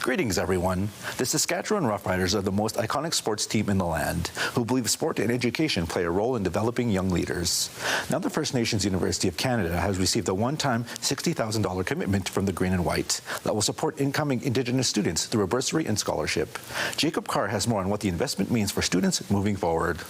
Greetings, everyone. The Saskatchewan Roughriders are the most iconic sports team in the land, who believe sport and education play a role in developing young leaders. Now the First Nations University of Canada has received a one-time $60,000 commitment from the Green and White that will support incoming Indigenous students through a bursary and scholarship. Jacob Carr has more on what the investment means for students moving forward.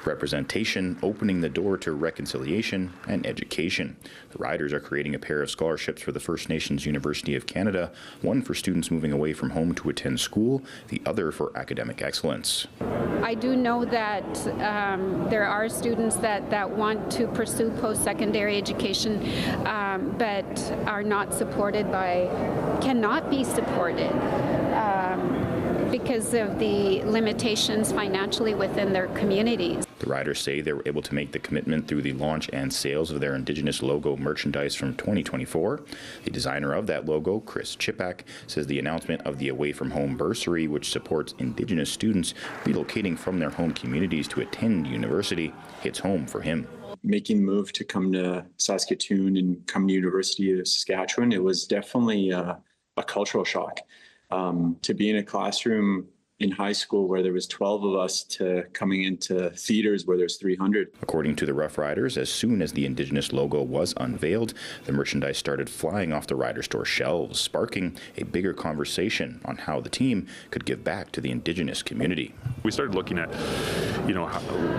Representation, opening the door to reconciliation and education. The Riders are creating a pair of scholarships for the First Nations University of Canada, one for students moving away from home to attend school, the other for academic excellence. I do know that there are students that want to pursue post-secondary education, but are not supported cannot be supported because of the limitations financially within their communities. The Riders say they were able to make the commitment through the launch and sales of their Indigenous logo merchandise from 2024. The designer of that logo, Chris Chipak, says the announcement of the Away From Home bursary, which supports Indigenous students relocating from their home communities to attend university, hits home for him. Making the move to come to Saskatoon and come to University of Saskatchewan, it was definitely a cultural shock. To be in a classroom in high school where there was 12 of us to coming into theaters where there's 300. According to the Rough Riders, as soon as the Indigenous logo was unveiled, the merchandise started flying off the Rider store shelves, sparking a bigger conversation on how the team could give back to the Indigenous community. We started looking at,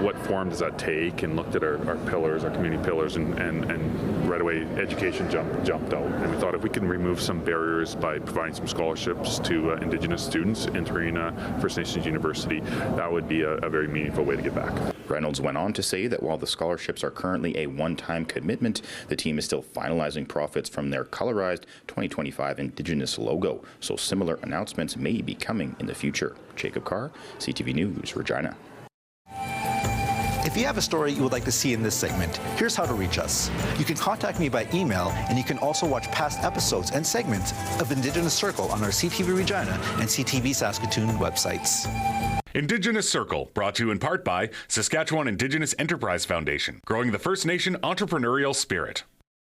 what form does that take, and looked at our pillars, our community pillars, and right away education jumped out. And we thought if we can remove some barriers by providing some scholarships to Indigenous students entering First Nations University, that would be a very meaningful way to give back. Reynolds went on to say that while the scholarships are currently a one-time commitment, the team is still finalizing profits from their colorized 2025 Indigenous logo, so similar announcements may be coming in the future. Jacob Carr, CTV News, Regina. If you have a story you would like to see in this segment, here's how to reach us. You can contact me by email, and you can also watch past episodes and segments of Indigenous Circle on our CTV Regina and CTV Saskatoon websites. Indigenous Circle, brought to you in part by Saskatchewan Indigenous Enterprise Foundation, growing the First Nation entrepreneurial spirit.